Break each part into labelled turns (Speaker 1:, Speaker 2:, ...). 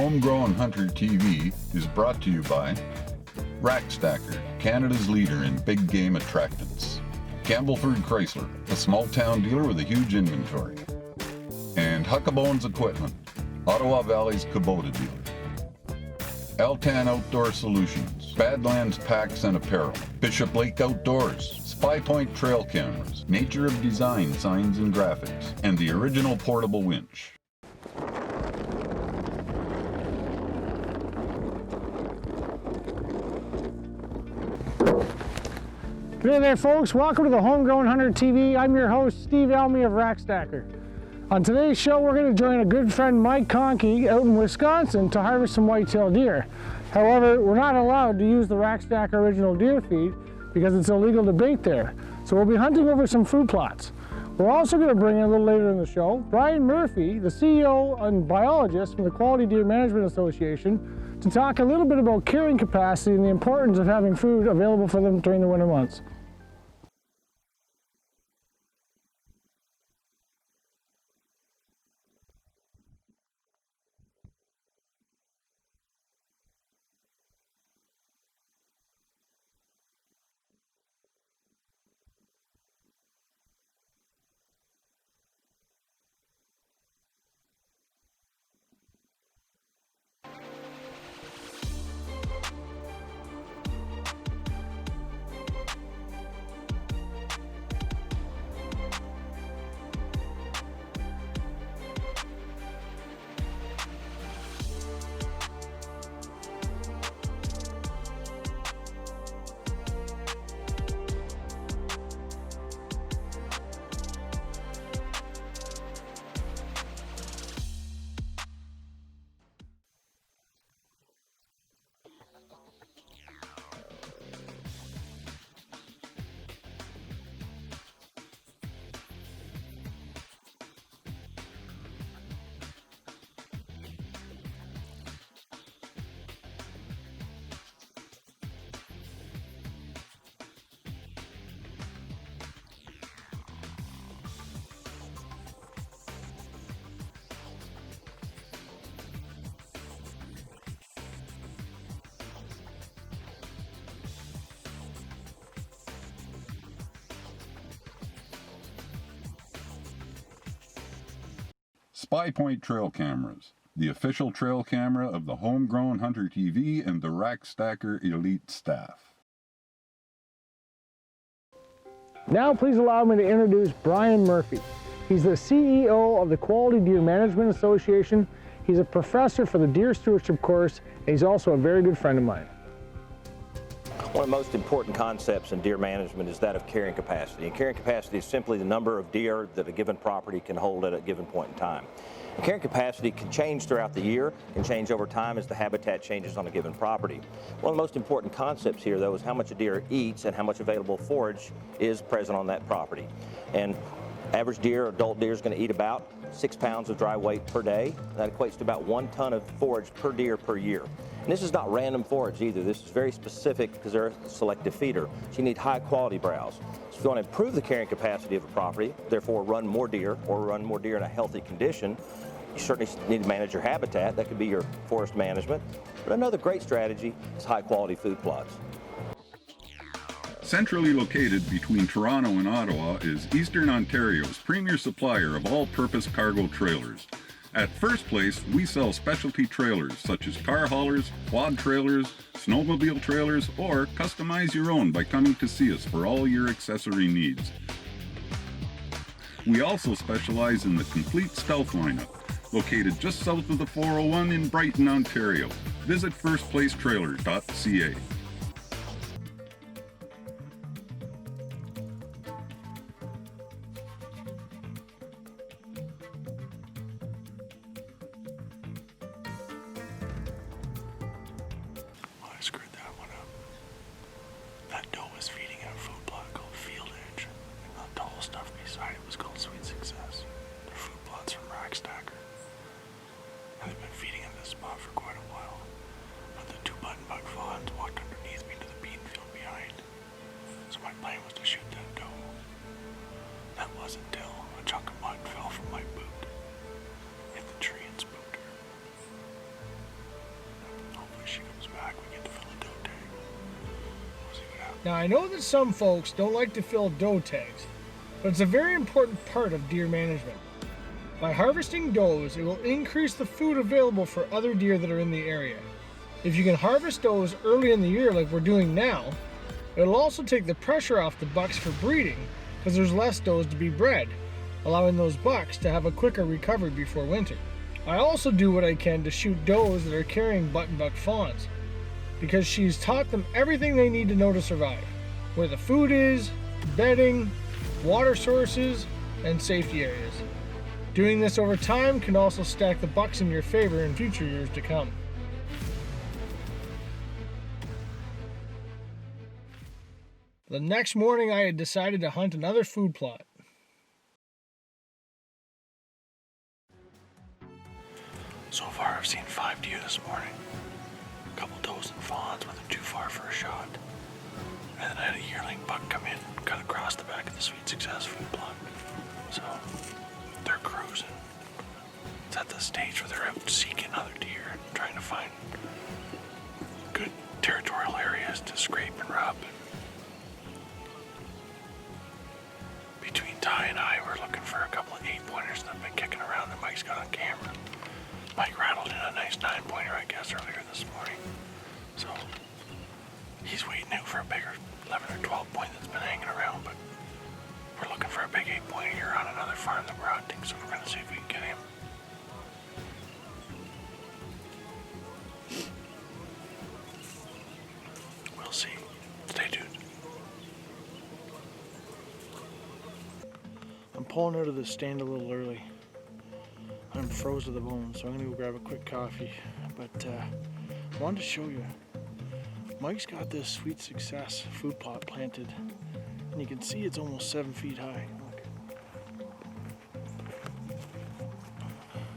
Speaker 1: Homegrown Hunter TV is brought to you by Rack Stacker, Canada's leader in big game attractants. Campbellford Chrysler, a small town dealer with a huge inventory. And Huckabones Equipment, Ottawa Valley's Kubota dealer. Altan Outdoor Solutions, Badlands Packs and Apparel, Bishop Lake Outdoors, Spy Point Trail Cameras, Nature of Design Signs and Graphics, and the original portable winch.
Speaker 2: Good day there, folks. Welcome to the Homegrown Hunter TV. I'm your host, Steve Elmy of Rack Stacker. On today's show, we're going to join a good friend, Mike Kohnke, out in Wisconsin to harvest some whitetail deer. However, we're not allowed to use the Rack Stacker original deer feed because it's illegal to bait there. So we'll be hunting over some food plots. We're also going to bring in a little later in the show, Brian Murphy, the CEO and biologist from the Quality Deer Management Association, to talk a little bit about carrying capacity and the importance of having food available for them during the winter months.
Speaker 1: Spy Point Trail Cameras, the official trail camera of the Homegrown Hunter TV and the Rack Stacker Elite staff.
Speaker 2: Now please allow me to introduce Brian Murphy. He's the CEO of the Quality Deer Management Association. He's a professor for the Deer Stewardship course, and he's also a very good friend of mine.
Speaker 3: One of the most important concepts in deer management is that of carrying capacity. And carrying capacity is simply the number of deer that a given property can hold at a given point in time. And carrying capacity can change throughout the year, can change over time as the habitat changes on a given property. One of the most important concepts here, though, is how much a deer eats and how much available forage is present on that property. And average deer, adult deer, is going to eat about 6 pounds of dry weight per day. That equates to about 1 ton of forage per deer per year. And this is not random forage either. This is very specific because they're a selective feeder. So you need high quality browse. So if you want to improve the carrying capacity of a property, therefore run more deer or run more deer in a healthy condition, you certainly need to manage your habitat. That could be your forest management. But another great strategy is high quality food plots.
Speaker 1: Centrally located between Toronto and Ottawa is Eastern Ontario's premier supplier of all-purpose cargo trailers. At First Place, we sell specialty trailers such as car haulers, quad trailers, snowmobile trailers, or customize your own by coming to see us for all your accessory needs. We also specialize in the complete stealth lineup, located just south of the 401 in Brighton, Ontario. Visit firstplacetrailer.ca.
Speaker 4: I screwed that one up. That doe was feeding at a food plot called Field Edge, and the tall stuff beside it was called Sweet Success. They're food plots from Rack Stacker. And they've been feeding in this spot for quite a while. But the 2 buttonbuck fawns walked underneath me to the bean field behind. So my plan was to shoot that doe. That was until a chunk of mud fell from my boot, hit the tree and spooked her.
Speaker 2: Now I know that some folks don't like to fill doe tags, but it's a very important part of deer management. By harvesting does, it will increase the food available for other deer that are in the area. If you can harvest does early in the year like we're doing now, it'll also take the pressure off the bucks for breeding because there's less does to be bred, allowing those bucks to have a quicker recovery before winter. I also do what I can to shoot does that are carrying buttonbuck fawns, because she's taught them everything they need to know to survive. Where the food is, bedding, water sources, and safety areas. Doing this over time can also stack the bucks in your favor in future years to come. The next morning I had decided to hunt another food plot.
Speaker 4: So far I've seen 5 deer this morning. A couple does and fawns wasn't too far for a shot. And then I had a yearling buck come in, cut across the back of the Sweet Success food plot. So they're cruising. It's at the stage where they're out seeking other deer and trying to find good territorial areas to scrape and rub. Between Ty and I, we're looking for a couple of 8-pointers that have been kicking around that Mike's got on camera. Mike rattled in a nice 9-pointer, I guess, earlier this morning. So he's waiting out for a bigger 11 or 12 point that's been hanging around, but we're looking for a big 8-pointer here on another farm that we're hunting, so we're going to see if we can get him. We'll see. Stay tuned.
Speaker 2: I'm pulling out of the stand a little early. I'm froze to the bone, so I'm gonna go grab a quick coffee. But I wanted to show you. Mike's got this Sweet Success food plot planted, and you can see it's almost 7 feet high. Look.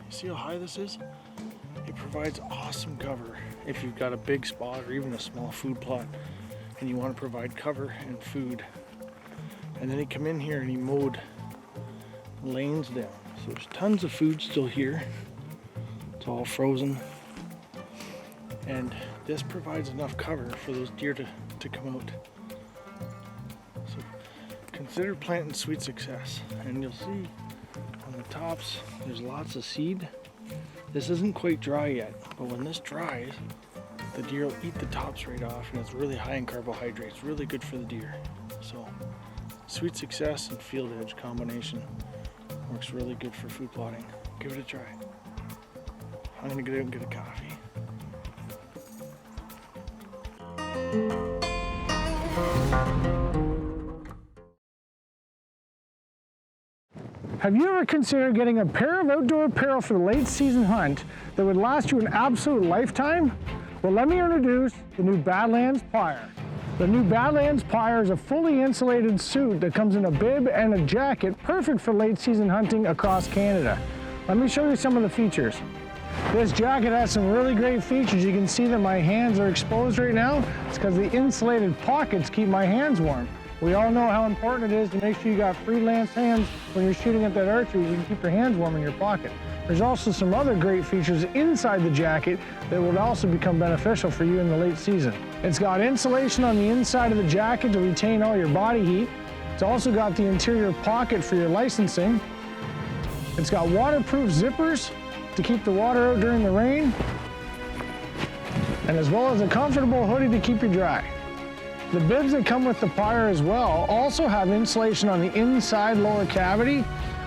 Speaker 2: You see how high this is? It provides awesome cover if you've got a big spot or even a small food plot, and you want to provide cover and food. And then he come in here and he mowed lanes down. So there's tons of food still here. It's all frozen. And this provides enough cover for those deer to come out. So consider planting Sweet Success. And you'll see on the tops, there's lots of seed. This isn't quite dry yet, but when this dries, the deer will eat the tops right off, and it's really high in carbohydrates, really good for the deer. So Sweet Success and Field Edge combination works really good for food plotting. Give it a try. I'm gonna get out and get a coffee. Have you ever considered getting a pair of outdoor apparel for the late season hunt that would last you an absolute lifetime? Well, let me introduce the new Badlands Pyre. The new Badlands Pyre is a fully insulated suit that comes in a bib and a jacket, perfect for late season hunting across Canada. Let me show you some of the features. This jacket has some really great features. You can see that my hands are exposed right now. It's because the insulated pockets keep my hands warm. We all know how important it is to make sure you got freelance hands when you're shooting at that archery. You can keep your hands warm in your pocket. There's also some other great features inside the jacket that would also become beneficial for you in the late season. It's got insulation on the inside of the jacket to retain all your body heat. It's also got the interior pocket for your licensing. It's got waterproof zippers to keep the water out during the rain, and as well as a comfortable hoodie to keep you dry. The bibs that come with the Pyre as well also have insulation on the inside lower cavity.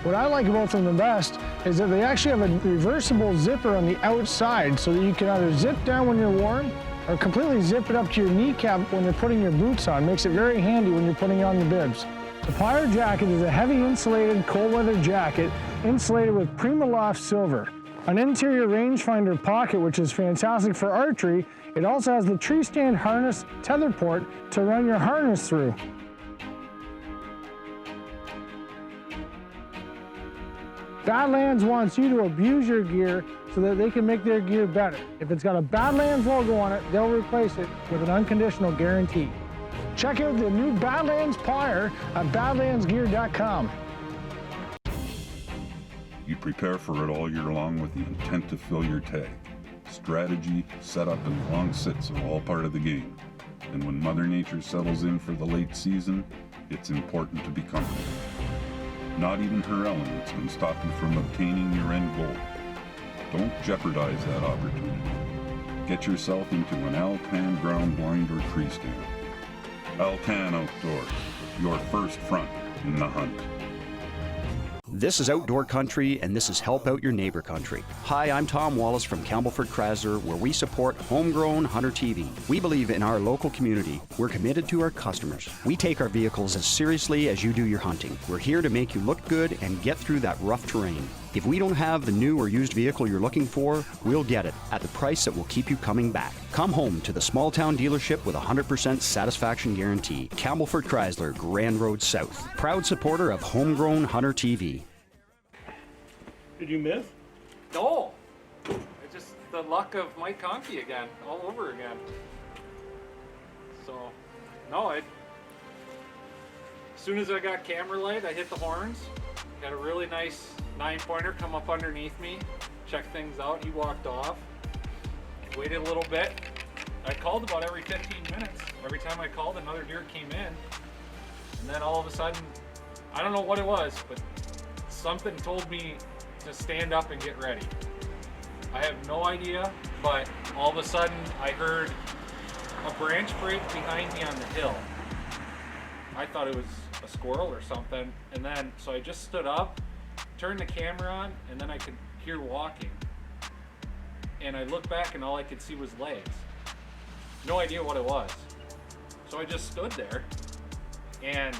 Speaker 2: What I like about them the best is that they actually have a reversible zipper on the outside so that you can either zip down when you're warm or completely zip it up to your kneecap when you're putting your boots on. Makes it very handy when you're putting on the bibs. The Pyre jacket is a heavy insulated cold weather jacket insulated with Primaloft silver. An interior rangefinder pocket, which is fantastic for archery. It also has the tree stand harness tether port to run your harness through. Badlands wants you to abuse your gear so that they can make their gear better. If it's got a Badlands logo on it, they'll replace it with an unconditional guarantee. Check out the new Badlands Pyre at badlandsgear.com.
Speaker 1: You prepare for it all year long with the intent to fill your tag. Strategy, setup, and long sits are all part of the game. And when Mother Nature settles in for the late season, it's important to be comfortable. Not even her elements can stop you from obtaining your end goal. Don't jeopardize that opportunity. Get yourself into an Altan ground blind or tree stand. Altan Outdoors, your first front in the hunt.
Speaker 5: This is Outdoor Country, and this is Help Out Your Neighbor Country. Hi, I'm Tom Wallace from Campbellford Chrysler, where we support Homegrown Hunter TV. We believe in our local community. We're committed to our customers. We take our vehicles as seriously as you do your hunting. We're here to make you look good and get through that rough terrain. If we don't have the new or used vehicle you're looking for, we'll get it at the price that will keep you coming back. Come home to the small town dealership with a 100% satisfaction guarantee. Campbellford Chrysler, Grand Road South. Proud supporter of Homegrown Hunter TV.
Speaker 6: Did you miss?
Speaker 7: No. It's just the luck of Mike Kohnke again, all over again. So, no, as soon as I got camera light, I hit the horns. Got a really nice 9-pointer come up underneath me, check things out. He walked off. Waited a little bit. I called about every 15 minutes. Every time I called, another deer came in. And then all of a sudden, I don't know what it was, but something told me to stand up and get ready. I have no idea, but all of a sudden I heard a branch break behind me on the hill. I thought it was a squirrel or something, and then so I just stood up, turned the camera on, and then I could hear walking. And I looked back and all I could see was legs. No idea what it was. So I just stood there, and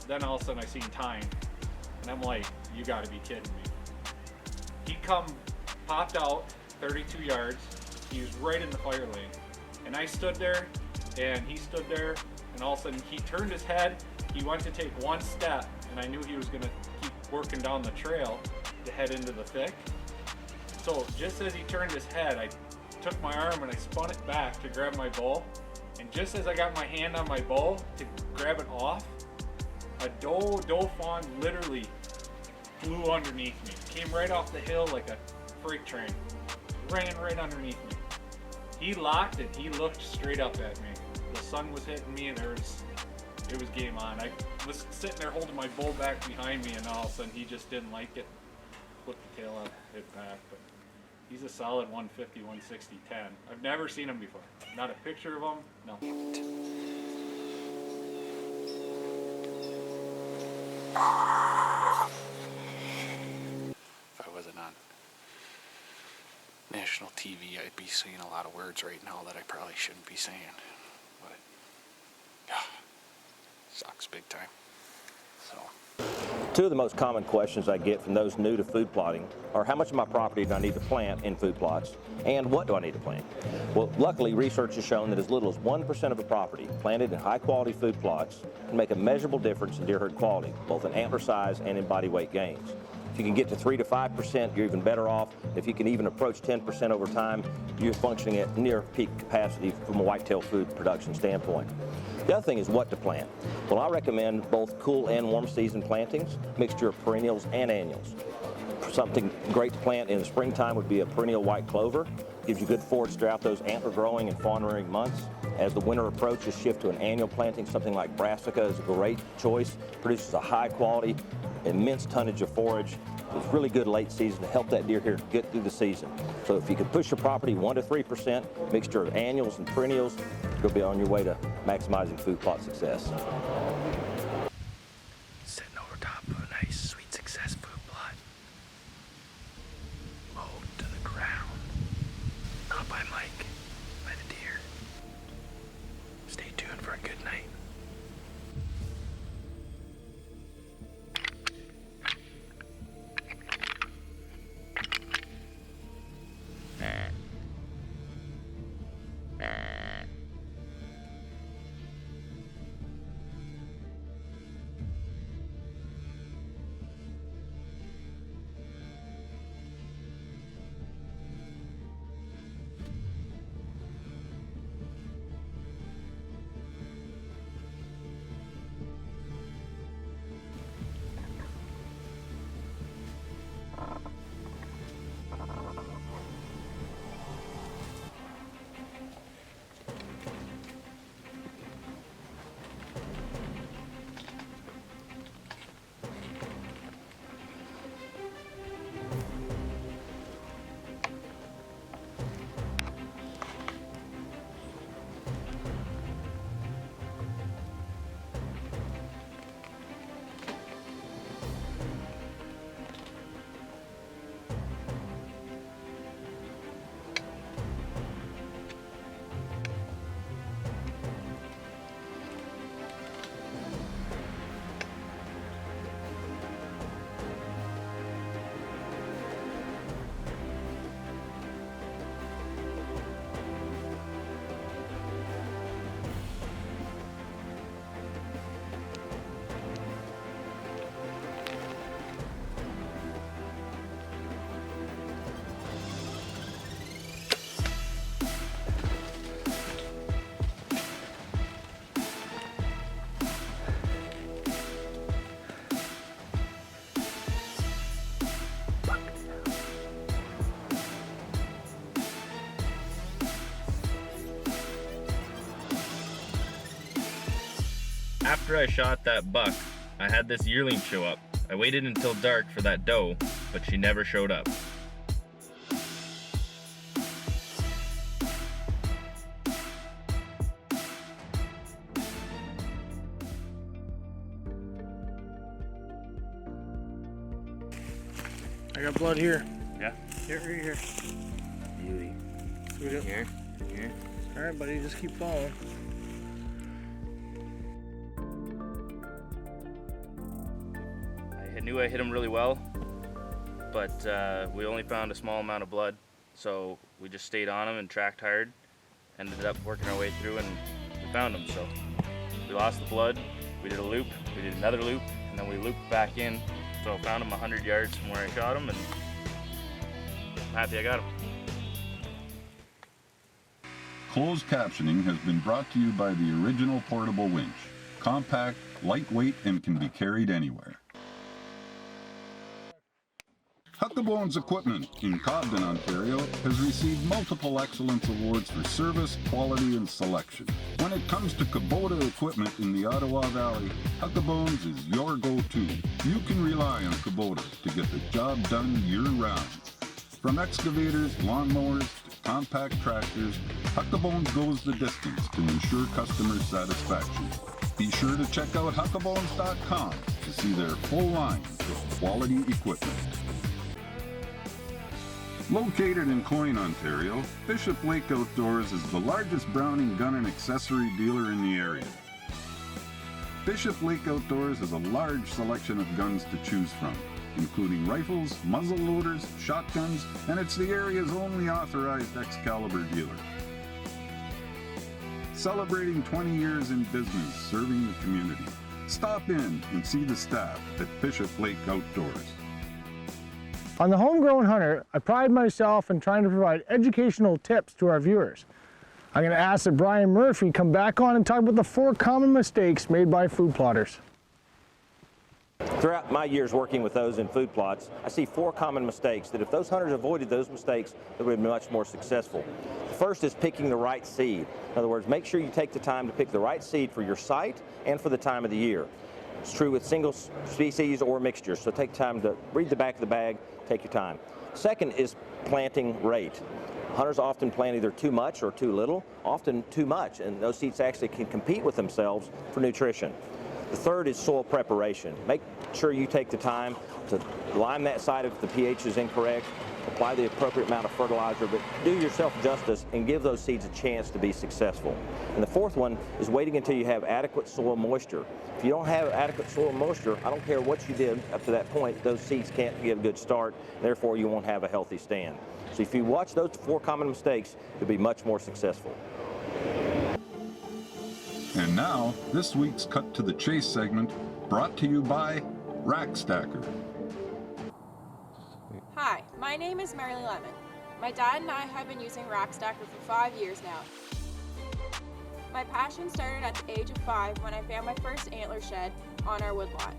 Speaker 7: then all of a sudden I seen time, and I'm like, you gotta be kidding me. He popped out 32 yards. He was right in the fire lane. And I stood there, and he stood there, and all of a sudden he turned his head. He went to take one step, and I knew he was gonna keep working down the trail to head into the thick. So just as he turned his head, I took my arm and I spun it back to grab my bow. And just as I got my hand on my bow to grab it off, a doe fawn literally flew underneath me. Came right off the hill like a freight train. Ran right underneath me. He locked and he looked straight up at me. The sun was hitting me and it was game on. I was sitting there holding my bow back behind me, and all of a sudden he just didn't like it. Flipped the tail up, hit back. But he's a solid 150, 160, 10. I've never seen him before. Not a picture of him, nothing.
Speaker 4: If I wasn't on national TV, I'd be saying a lot of words right now that I probably shouldn't be saying. But, sucks big time. So.
Speaker 3: Two of the most common questions I get from those new to food plotting are how much of my property do I need to plant in food plots, and what do I need to plant? Well, luckily, research has shown that as little as 1% of a property planted in high-quality food plots can make a measurable difference in deer herd quality, both in antler size and in body weight gains. If you can get to 3 to 5%, you're even better off. If you can even approach 10% over time, you're functioning at near peak capacity from a whitetail food production standpoint. The other thing is what to plant. Well, I recommend both cool and warm season plantings, mixture of perennials and annuals. Something great to plant in the springtime would be a perennial white clover. Gives you good forage throughout those antler growing and fawn rearing months. As the winter approaches, shift to an annual planting. Something like brassica is a great choice. Produces a high quality, immense tonnage of forage. It's really good late season to help that deer here get through the season. So if you can push your property 1 to 3%, mixture of annuals and perennials, you'll be on your way to maximizing food plot success.
Speaker 4: Sitting over top of a nice sweet success food plot. Mowed to the ground. Not by Mike, by the deer. Stay tuned for a good night.
Speaker 8: After I shot that buck, I had this yearling show up. I waited until dark for that doe, but she never showed up.
Speaker 2: I got blood here.
Speaker 8: Yeah?
Speaker 2: Here, right here.
Speaker 8: Beauty.
Speaker 2: Sweet up.
Speaker 8: Here, here.
Speaker 2: All right, buddy, just keep following.
Speaker 8: I knew I hit him really well, but we only found a small amount of blood, so we just stayed on him and tracked hard. Ended up working our way through and we found him. So we lost the blood, we did a loop, we did another loop, and then we looped back in. So I found him 100 yards from where I shot him, and I'm happy I got him.
Speaker 1: Closed captioning has been brought to you by the original portable winch. Compact, lightweight, and can be carried anywhere. Huckabones Equipment in Cobden, Ontario has received multiple excellence awards for service, quality, and selection. When it comes to Kubota equipment in the Ottawa Valley, Huckabones is your go-to. You can rely on Kubota to get the job done year-round. From excavators, lawnmowers, to compact tractors, Huckabones goes the distance to ensure customer satisfaction. Be sure to check out huckabones.com to see their full line of quality equipment. Located in Cloyne, Ontario, Bishop Lake Outdoors is the largest Browning gun and accessory dealer in the area. Bishop Lake Outdoors has a large selection of guns to choose from, including rifles, muzzle loaders, shotguns, and it's the area's only authorized Excalibur dealer. Celebrating 20 years in business serving the community. Stop in and see the staff at Bishop Lake Outdoors.
Speaker 2: On the Homegrown Hunter, I pride myself in trying to provide educational tips to our viewers. I'm going to ask that Brian Murphy come back on and talk about the 4 common mistakes made by food plotters.
Speaker 3: Throughout my years working with those in food plots, I see 4 common mistakes that if those hunters avoided those mistakes, they would be much more successful. The first is picking the right seed. In other words, make sure you take the time to pick the right seed for your site and for the time of the year. It's true with single species or mixtures, so take time to read the back of the bag, take your time. Second is planting rate. Hunters often plant either too much or too little, often too much, and those seeds actually can compete with themselves for nutrition. The third is soil preparation. Make sure you take the time to lime that site if the pH is incorrect, apply the appropriate amount of fertilizer, but do yourself justice and give those seeds a chance to be successful. And the fourth one is waiting until you have adequate soil moisture. If you don't have adequate soil moisture, I don't care what you did up to that point, those seeds can't get a good start, therefore you won't have a healthy stand. So if you watch those 4 common mistakes, you'll be much more successful.
Speaker 1: And now, this week's Cut to the Chase segment, brought to you by Rack Stacker.
Speaker 9: Hi, my name is Mary Lemon. My dad and I have been using Rack Stacker for 5 years now. My passion started at the age of 5 when I found my first antler shed on our woodlot.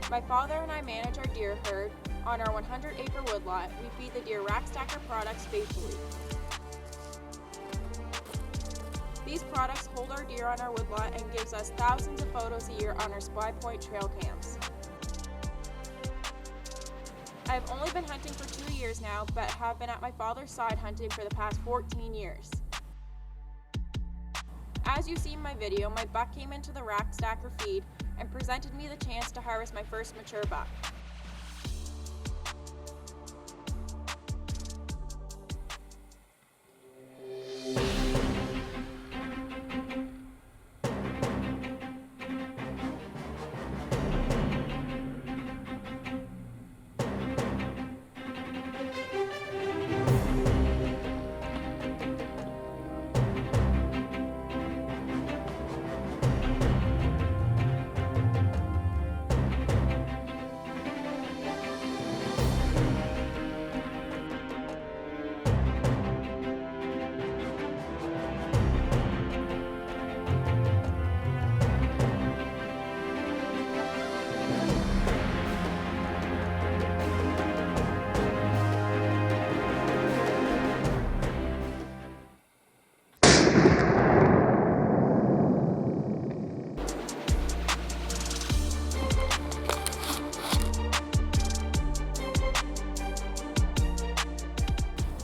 Speaker 9: My father and I manage our deer herd on our 100-acre woodlot. We feed the deer Rack Stacker products faithfully. These products hold our deer on our woodlot and gives us thousands of photos a year on our Spy Point trail cams. I've only been hunting for 2 years now, but have been at my father's side hunting for the past 14 years. As you see in my video, my buck came into the Rack Stacker feed and presented me the chance to harvest my first mature buck.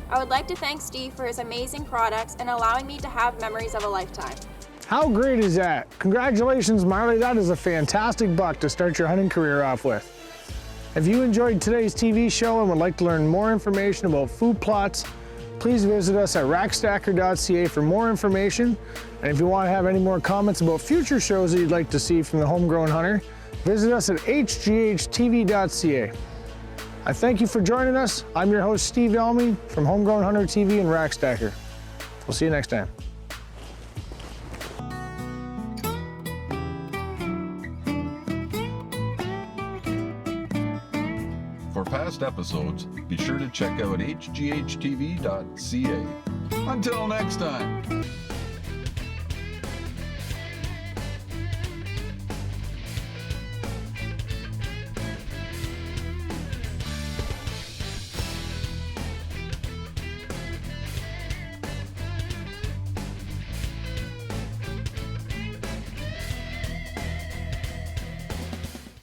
Speaker 9: I would like to thank Steve for his amazing products and allowing me to have memories of a lifetime.
Speaker 2: How great is that? Congratulations, Marley. That is a fantastic buck to start your hunting career off with. If you enjoyed today's TV show and would like to learn more information about food plots, please visit us at rackstacker.ca for more information. And if you want to have any more comments about future shows that you'd like to see from the Homegrown Hunter, visit us at hghtv.ca. I thank you for joining us. I'm your host, Steve Elmy from Homegrown Hunter TV and Rackstacker. We'll see you next time.
Speaker 1: For past episodes, be sure to check out hghtv.ca. Until next time.